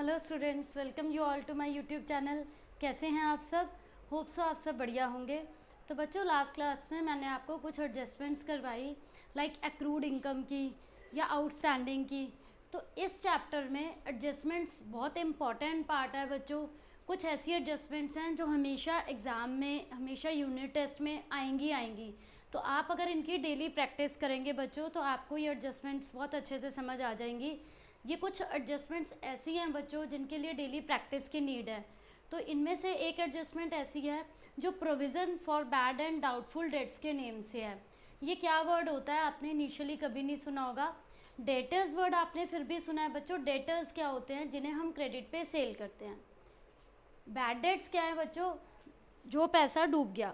Hello students, welcome you all to my YouTube channel. कैसे हैं आप सब? होप सो आप सब बढ़िया होंगे। तो बच्चों, लास्ट क्लास में मैंने आपको कुछ एडजस्टमेंट्स करवाई, लाइक एक्रूड इनकम की या आउटस्टैंडिंग की। तो इस चैप्टर में एडजस्टमेंट्स बहुत इंपॉर्टेंट पार्ट है बच्चों। कुछ ऐसी एडजस्टमेंट्स हैं जो हमेशा एग्ज़ाम में, हमेशा यूनिट टेस्ट में आएंगी। तो आप अगर इनकी डेली प्रैक्टिस करेंगे बच्चों, तो आपको ये एडजस्टमेंट्स बहुत अच्छे से समझ आ जाएंगी। ये कुछ एडजस्टमेंट्स ऐसी हैं बच्चों जिनके लिए डेली प्रैक्टिस की नीड है। तो इनमें से एक एडजस्टमेंट ऐसी है जो provision for bad and doubtful dates के नेम से है। ये क्या वर्ड होता है, आपने इनिशियली कभी नहीं सुना होगा। डेटर्स वर्ड आपने फिर भी सुना है बच्चों। डेटर्स क्या होते हैं? जिन्हें हम क्रेडिट पे सेल करते हैं। बैड डेट्स क्या है बच्चों? जो पैसा डूब गया,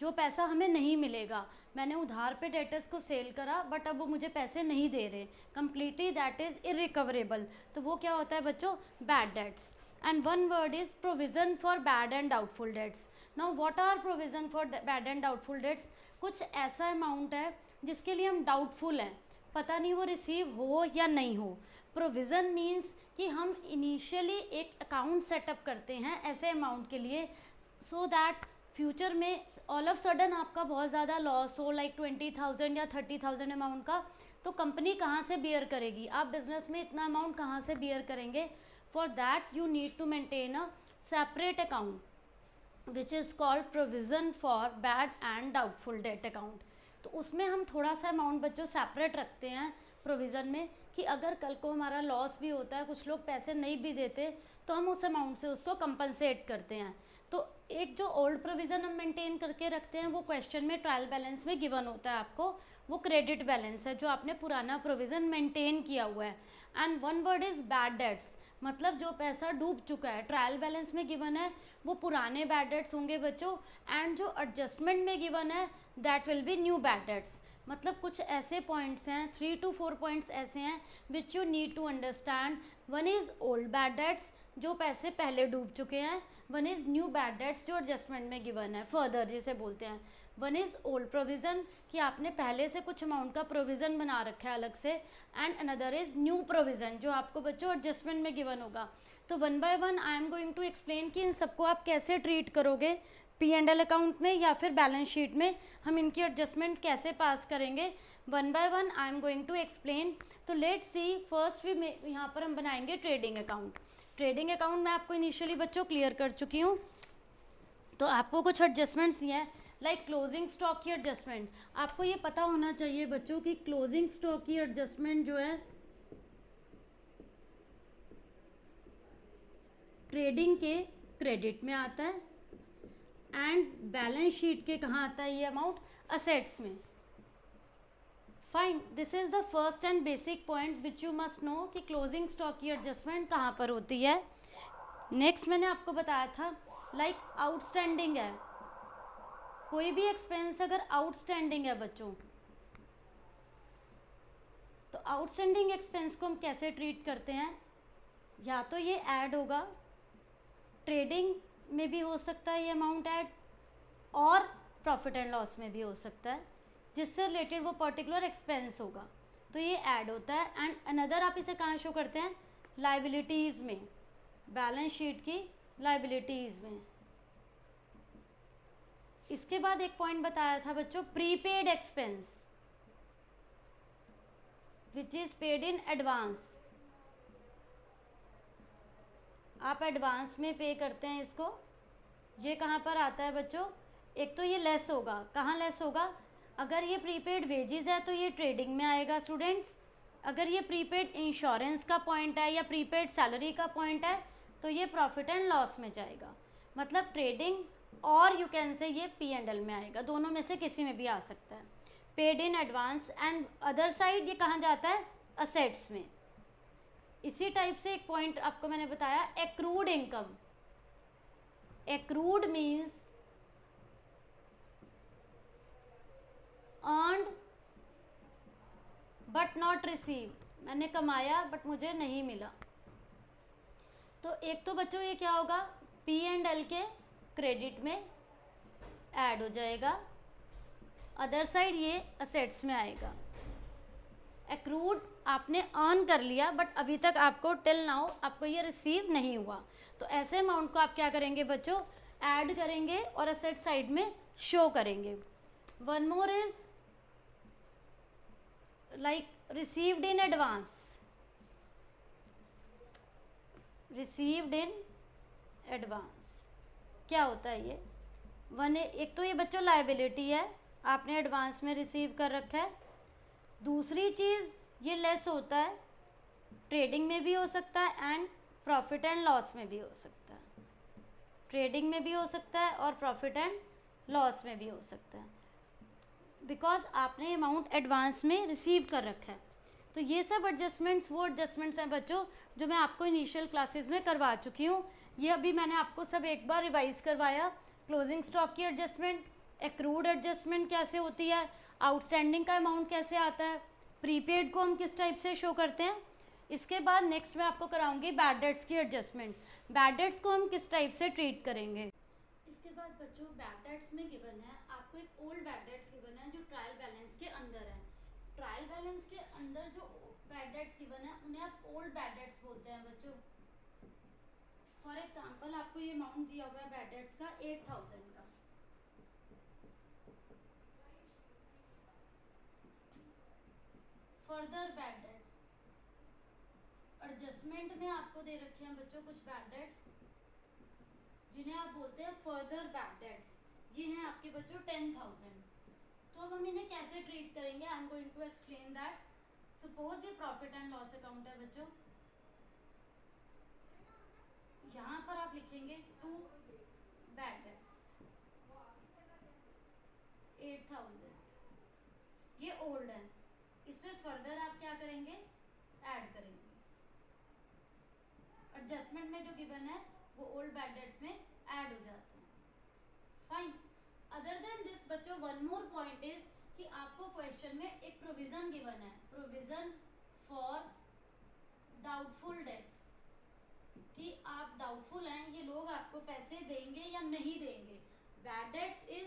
जो पैसा हमें नहीं मिलेगा। मैंने उधार पे डेटर्स को सेल करा बट अब वो मुझे पैसे नहीं दे रहे, कंप्लीटली दैट इज़ इरिकवरेबल। तो वो क्या होता है बच्चों? Bad debts. And one word is provision for bad and doubtful debts. Now what are provision for bad and doubtful debts? कुछ ऐसा अमाउंट है जिसके लिए हम डाउटफुल हैं, पता नहीं वो रिसीव हो या नहीं हो। प्रोविज़न मीन्स कि हम इनिशियली एक अकाउंट सेटअप करते हैं ऐसे अमाउंट के लिए, सो दैट फ्यूचर में ऑल ऑफ सडन आपका बहुत ज़्यादा लॉस हो, लाइक 20,000 या 30,000 अमाउंट का, तो कंपनी कहाँ से बियर करेगी? आप बिजनेस में इतना अमाउंट कहाँ से बियर करेंगे? For that you need to maintain a separate account which is called provision for bad and doubtful debt account. तो उसमें हम थोड़ा सा अमाउंट बच्चों सेपरेट रखते हैं प्रोविज़न में, कि अगर कल को हमारा लॉस भी होता है, कुछ लोग पैसे नहीं भी देते, तो हम उस अमाउंट से उसको कंपनसेट करते हैं। तो एक जो ओल्ड प्रोविज़न हम मेंटेन करके रखते हैं वो क्वेश्चन में ट्रायल बैलेंस में गिवन होता है आपको, वो क्रेडिट बैलेंस है जो आपने पुराना प्रोविज़न मेंटेन किया हुआ है। And one word is bad debts, मतलब जो पैसा डूब चुका है, ट्रायल बैलेंस में गिवन है वो पुराने बैड डेट्स होंगे बच्चों। एंड जो एडजस्टमेंट में गिवन है that will be new bad dates. मतलब कुछ ऐसे पॉइंट्स हैं, 3 to 4 पॉइंट्स ऐसे हैं which you need to understand. One is old bad debts, जो पैसे पहले डूब चुके हैं। One is new bad debts, जो एडजस्टमेंट में गिवन है, फर्दर जिसे बोलते हैं। वन इज़ ओल्ड प्रोविज़न, कि आपने पहले से कुछ अमाउंट का प्रोविज़न बना रखा है अलग से। And another is new provision, जो आपको बच्चों एडजस्टमेंट में गिवन होगा। तो one by one I am going to explain कि इन सबको आप कैसे ट्रीट करोगे P&L अकाउंट में या फिर बैलेंस शीट में, हम इनकी एडजस्टमेंट कैसे पास करेंगे। One by one I am going to explain. तो लेट्स सी, फर्स्ट भी यहाँ पर हम बनाएंगे ट्रेडिंग अकाउंट। ट्रेडिंग अकाउंट मैं आपको इनिशियली बच्चों क्लियर कर चुकी हूँ। तो आपको कुछ एडजस्टमेंट्स दिए हैं, लाइक क्लोजिंग स्टॉक की एडजस्टमेंट। आपको ये पता होना चाहिए बच्चों कि क्लोजिंग स्टॉक की एडजस्टमेंट जो है ट्रेडिंग के क्रेडिट में आता है एंड बैलेंस शीट के कहाँ आता है ये अमाउंट? असेट्स में। Fine, this is the first and basic point which you must know कि क्लोजिंग स्टॉक की एडजस्टमेंट कहाँ पर होती है। नेक्स्ट मैंने आपको बताया था, लाइक आउटस्टैंडिंग है, कोई भी एक्सपेंस अगर आउटस्टैंडिंग है बच्चों, तो आउटस्टैंडिंग एक्सपेंस को हम कैसे ट्रीट करते हैं? या तो ये ऐड होगा, ट्रेडिंग में भी हो सकता है ये अमाउंट ऐड, और प्रॉफिट एंड लॉस में भी हो सकता है, जिससे रिलेटेड वो पर्टिकुलर एक्सपेंस होगा, तो ये ऐड होता है। एंड अनदर आप इसे कहाँ शो करते हैं? लाइबिलिटीज़ में, बैलेंस शीट की लाइबिलिटीज़ में। इसके बाद एक पॉइंट बताया था बच्चों, prepaid expense which is paid in advance. आप एडवांस में पे करते हैं इसको, ये कहाँ पर आता है बच्चों? एक तो ये लेस होगा, कहाँ लेस होगा? अगर ये प्रीपेड वेजेस है तो ये ट्रेडिंग में आएगा स्टूडेंट्स। अगर ये प्रीपेड इंश्योरेंस का पॉइंट है या प्रीपेड सैलरी का पॉइंट है तो ये प्रॉफिट एंड लॉस में जाएगा। मतलब ट्रेडिंग और यू कैन से ये P&L में आएगा, दोनों में से किसी में भी आ सकता है। Paid in advance and other side ये कहाँ जाता है? असेट्स में। इसी टाइप से एक पॉइंट आपको मैंने बताया, accrued income. Accrued means earned but not received, मैंने कमाया बट मुझे नहीं मिला। तो एक तो बच्चों ये क्या होगा? P&L के क्रेडिट में ऐड हो जाएगा, अदर साइड ये असेट्स में आएगा। एक्रूड आपने अर्न कर लिया बट अभी तक आपको टिल नाउ आपको ये रिसीव नहीं हुआ, तो ऐसे अमाउंट को आप क्या करेंगे बच्चों, ऐड करेंगे और असेट साइड में शो करेंगे। One more is like received in advance, received in advance क्या होता है ये, एक तो ये बच्चों लायबिलिटी है, आपने एडवांस में रिसीव कर रखा है। दूसरी चीज़ ये लेस होता है, ट्रेडिंग में भी हो सकता है एंड प्रॉफिट एंड लॉस में भी हो सकता है, ट्रेडिंग में भी हो सकता है और प्रॉफिट एंड लॉस में भी हो सकता है, बिकॉज आपने अमाउंट एडवांस में रिसीव कर रखा है। तो ये सब एडजस्टमेंट्स वो एडजस्टमेंट्स हैं बच्चों जो मैं आपको इनिशियल क्लासेस में करवा चुकी हूँ। ये अभी मैंने आपको सब एक बार रिवाइज करवाया। क्लोजिंग स्टॉक की एडजस्टमेंट, एक्रूड एडजस्टमेंट कैसे होती है, आउटस्टैंडिंग का अमाउंट कैसे आता है, प्रीपेड को हम किस टाइप से शो करते हैं। इसके बाद नेक्स्ट मैं आपको कराऊंगी बैड डेट्स की एडजस्टमेंट, बैड डेट्स को हम किस टाइप से ट्रीट करेंगे। इसके बाद बच्चों बैड डेट्स में गिवन है आपको एक ओल्ड बैड डेट्स गिवन है जो ट्रायल बैलेंस के अंदर है। ट्रायल बैलेंस के अंदर जो बैड डेट्स गिवन है उन्हें आप ओल्ड बैड डेट्स बोलते हैं बच्चों। फॉर एग्जांपल आपको ये अमाउंट दिया हुआ है बैड डेट्स का 8000 का, फर्दर बैड डेट्स एडजस्टमेंट में आपको दे रखे हैं बच्चों कुछ बैड डेट्स जिन्हें आप बोलते हैं फर्दर बैड डेट्स। ये हैं आपके बच्चों 10,000। तो अब हम इन्हें कैसे ट्रीट करेंगे, I am going to explain that. Suppose ये प्रॉफिट एंड लॉस अकाउंट है बच्चों, यहाँ पर आप लिखेंगे 2 बैड डेट्स 8000, ये ओल्ड है, इसमें फर्दर आप क्या करेंगे, ऐड करेंगे। एडजस्टमेंट में जो गिवन है वो ओल्ड बैड डेट्स में ऐड हो जाते हैं। फाइन। अदर देन दिस बच्चों वन मोर पॉइंट इज कि आपको क्वेश्चन में एक प्रोविजन गिवन है, प्रोविजन फॉर डाउटफुल डेट्स, कि आप डाउटफुल हैं ये लोग आपको पैसे देंगे या नहीं देंगे। बैड डेट्स इज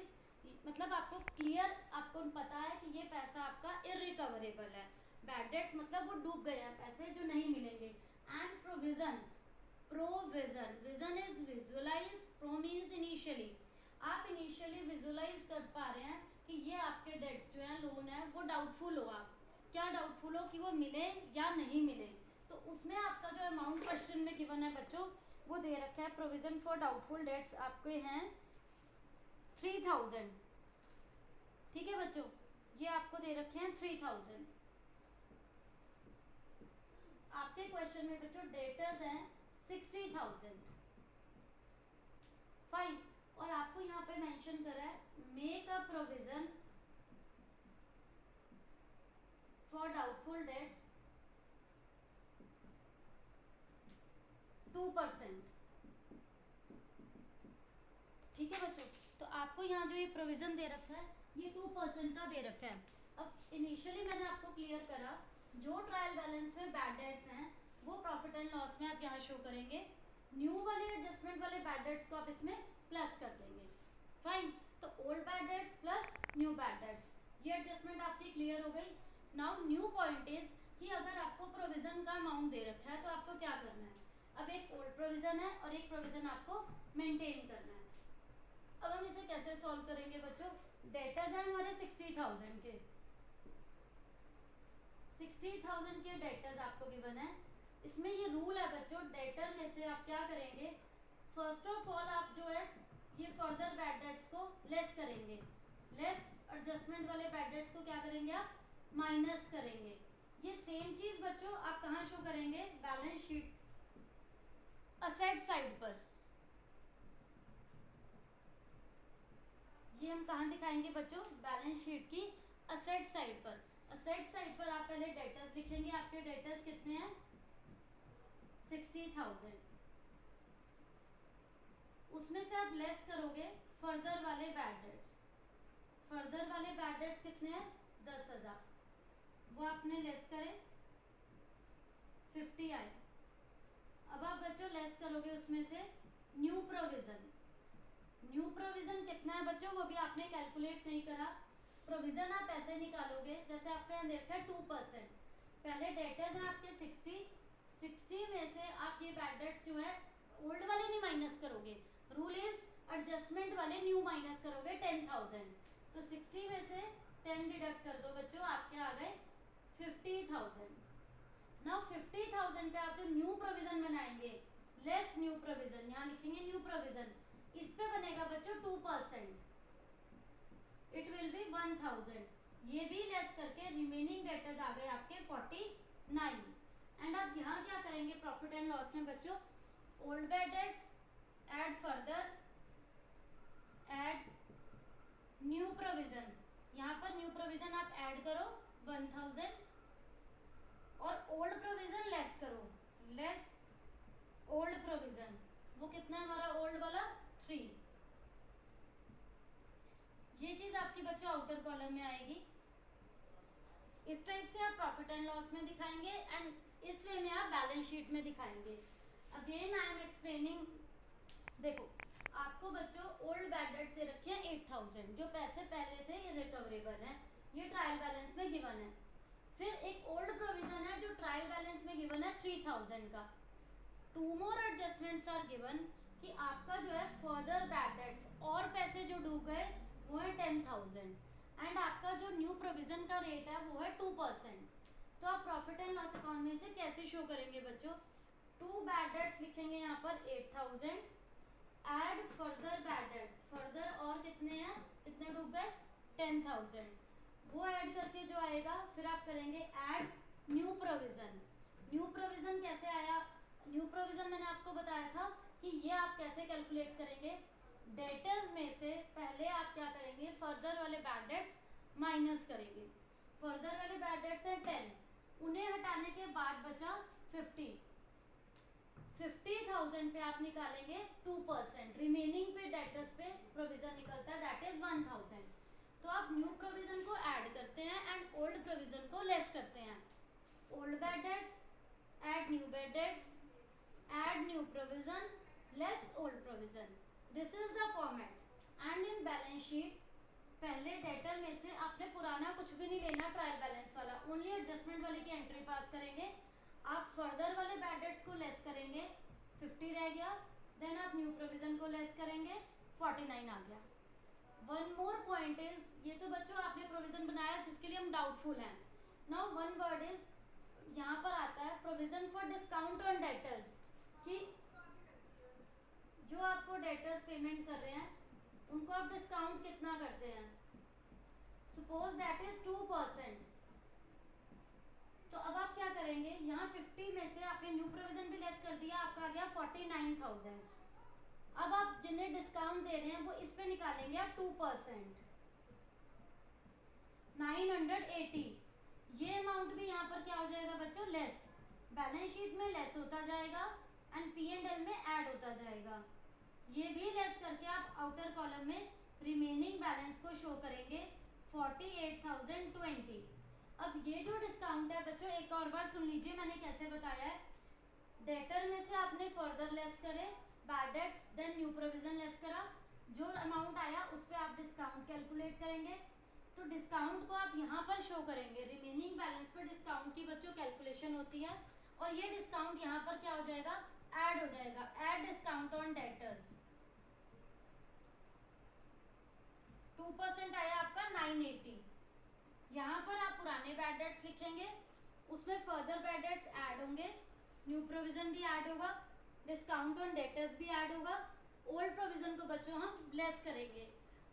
मतलब आपको क्लियर, आपको पता है कि ये पैसा आपका इरिकवरेबल है। बैड डेट्स मतलब वो डूब गए हैं पैसे जो नहीं मिलेंगे। And provision, provision, vision is visualise, pro means initially, आप इनिशियली विजुअलाइज कर पा रहे हैं कि ये आपके डेट्स जो हैं लोन है वो डाउटफुल हो। आप क्या डाउटफुल हो कि वो मिले या नहीं मिले, तो उसमें आपका जो अमाउंट क्वेश्चन में गिवन है बच्चों वो दे रखा है प्रोविजन फॉर डाउटफुल डेट्स आपके हैं 3000। ठीक है बच्चों, ये आपको दे रखे हैं 3000। आपके क्वेश्चन में बच्चों डेटर्स हैं 60,000। फाइन। और आपको यहाँ पे मेंशन करा है make a provision for doubtful debts 2%। ठीक है बच्चों, तो आपको यहाँ जो ये प्रोविजन दे रखा है ये 2% का दे रखा है। अब इनिशियली मैंने आपको क्लियर करा जो ट्रायल बैलेंस में बैड डेट्स हैं वो प्रॉफिट एंड लॉस में आप यहाँ शो करेंगे, न्यू वाले एडजस्टमेंट वाले बैड डेट्स को आप इसमें प्लस कर देंगे। फाइन। तो old bad dates plus new bad dates, ये एडजस्टमेंट आपकी क्लियर हो गई। नाउ न्यू पॉइंट इज कि अगर आपको प्रोविजन का अमाउंट दे रखा है तो आपको क्या करना है, अब एक ओल्ड प्रोविजन है और एक प्रोविजन आपको मेंटेन करना है। अब हम इसे कैसे सॉल्व करेंगे बच्चों, डेटर्स हैं हमारे 60,000 के, 60,000 के डेटर्स आपको गिवन है। इसमें ये रूल है बच्चों, डेटर में से आप क्या करेंगे, फर्स्ट ऑफ ऑल आप जो है ये फर्दर बैड डेट्स को लेस करेंगे, लेस एडजस्टमेंट वाले बैड डेट्स को क्या करेंगे आप माइनस करेंगे। ये सेम चीज बच्चों आप कहाँ शो करेंगे, बैलेंस शीट असेट साइड पर। ये हम कहाँ दिखाएंगे बच्चों, बैलेंस शीट की असेट साइड पर। असेट साइड पर आप पहले डेटर्स लिखेंगे, आपके डेटर्स कितने हैं 60,000, उसमें से आप लेस करोगे फर्दर वाले बैड डेट्स, फर्दर वाले बैड डेट्स कितने हैं 10,000, वो आपने लेस करे 50 आए। अब आप बच्चों लेस करोगे उसमें से न्यू प्रोविजन, न्यू प्रोविजन कितना है बच्चों वो भी आपने कैलकुलेट नहीं करा, प्रोविजन आप ऐसे निकालोगे जैसे आपका यहाँ देखा है 2%, पहले डेटर्स हैं आपके 60 में से आप ये बैड डेट्स जो है ओल्ड वाले नहीं माइनस करोगे, रूल इज एडजस्टमेंट वाले न्यू माइनस करोगे 10,000। तो 60 में से 10 डिडक्ट कर दो बच्चों, आपके आ गए 50,000। नाउ 50,000 पे आप जो न्यू प्रोविजन बनाएंगे, लेस न्यू प्रोविजन, यहाँ लिखेंगे न्यू प्रोविजन, इस पे बनेगा बच्चों 2%, इट विल बी 1000। ये भी लेस करके रिमेनिंग डेटर्स आ गए आपके 49। एंड अब यहाँ क्या करेंगे प्रॉफिट एंड लॉस में बच्चों, old bad debts add further, add new provision, यहाँ पर न्यू प्रोविजन आप ऐड करो 1000 और ओल्ड प्रोविजन लेस करो, लेस ओल्ड प्रोविजन, वो कितना है हमारा ओल्ड वाला 3। ये चीज आपकी बच्चों आउटर कॉलम में आएगी। इस टाइप से आप प्रॉफिट एंड लॉस में दिखाएंगे एंड इस वे में आप बैलेंस शीट में दिखाएंगे। अगेन आई एम एक्सप्लेनिंग, देखो आपको बच्चों ओल्ड बैड डेट्स दे रखे हैं 8000, जो पैसे पहले से रिकवरेबल हैं, ये ट्रायल बैलेंस में गिवन है। फिर एक ओल्ड प्रोविजन है जो ट्रायल बैलेंस में गिवन है 3000 का। 2 मोर एडजस्टमेंट्स आर गिवन कि आपका जो है फर्दर बैड डेट्स और पैसे जो डूब गए वो है 10,000 एंड आपका जो न्यू प्रोविजन का रेट है वो है 2%। तो आप प्रॉफिट एंड लॉस अकाउंट में से कैसे शो करेंगे बच्चों, 2 बैड डेट्स लिखेंगे यहाँ पर 8000, add further bad debts, further और कितने हैं, कितने डूब गए 10,000, वो ऐड करके जो आएगा फिर आप करेंगे add new provision. New provision कैसे आया, न्यू प्रोविजन मैंने आपको बताया था कि ये आप कैसे कैलकुलेट करेंगे, डेटर्स में से पहले आप क्या करेंगे फर्दर वाले बैड डेट्स माइनस करेंगे। फर्दर वाले बैड डेट्स हैं 10, उन्हें हटाने के बाद बचा 50,000 पे आप निकालेंगे 2%, रिमेनिंग पे डेटर्स पे प्रोविजन निकलता है दैट इज 1000। तो आप न्यू प्रोविजन को ऐड करते हैं एंड ओल्ड प्रोविजन को लेस करते हैं। Old bad dates add new bad dates, add new provision less old provision, this is the format. And in balance sheet पहले डेटर में से आपने पुराना कुछ भी नहीं लेना ट्रायल बैलेंस वाला, ओनली एडजस्टमेंट वाले की एंट्री पास करेंगे। आप फर्दर वाले बैड डेट्स को लेस करेंगे 50 रह गया, देन आप न्यू प्रोविजन को लेस करेंगे 49 आ गया। वन मोर पॉइंट इज, ये तो बच्चों आपने प्रोविजन बनाया जिसके लिए हम डाउटफुल हैं। नाउ वन वर्ड इज, यहाँ पर आता है provision for discount on debtors, कि जो आपको डेटर्स पेमेंट कर रहे हैं उनको आप डिस्काउंट कितना करते हैं, सपोज दैट इज 2%। तो अब आप क्या करेंगे, यहाँ 50 में से आपने न्यू प्रोविजन भी लेस कर दिया, आपका आ गया 49,000। अब आप जिन्हें डिस्काउंट दे रहे हैं वो इस पे निकालेंगे आप 2%, 980। ये अमाउंट भी यहाँ पर क्या हो जाएगा बच्चों, लेस, बैलेंस शीट में लेस होता जाएगा एंड P&L में ऐड होता जाएगा। ये भी लेस करके आप आउटर कॉलम में रिमेनिंग बैलेंस को शो करेंगे 48,020। अब ये जो डिस्काउंट है बच्चों एक और बार सुन लीजिए मैंने कैसे बताया है। डेटर में से आपने फर्दर लेस करे bad debts, then new provision less करा, जो अमाउंट आया उस पर आप डिस्काउंट कैलकुलेट करेंगे। तो डिस्काउंट को आप यहाँ पर शो करेंगे, रिमेनिंग बैलेंस पर डिस्काउंट की बच्चों कैलकुलेशन होती है और ये डिस्काउंट यहाँ पर क्या हो जाएगा, ऐड हो जाएगा, ऐड डिस्काउंट ऑन डेटर्स। 2% आया आपका 980। यहाँ पर आप पुराने बैड डेट्स लिखेंगे, उसमें फर्दर बैड डेट्स ऐड होंगे, न्यू प्रोविजन भी ऐड होगा, डिस्काउंट ऑन डेटर्स भी ऐड होगा, ओल्ड प्रोविजन को बच्चों हम लेस करेंगे।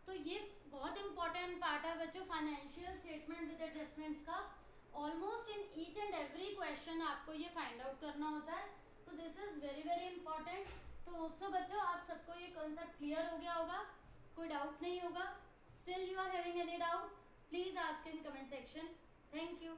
तो ये बहुत इंपॉर्टेंट पार्ट है बच्चों फाइनेंशियल स्टेटमेंट विद एडजस्टमेंट्स का। Almost in each and every question आपको ये फाइंड आउट करना होता है, तो this is very very important. तो होप्सो बच्चों आप सबको ये कॉन्सेप्ट क्लियर हो गया होगा, कोई डाउट नहीं होगा। Still you are having any doubt, please ask in comment section. Thank you.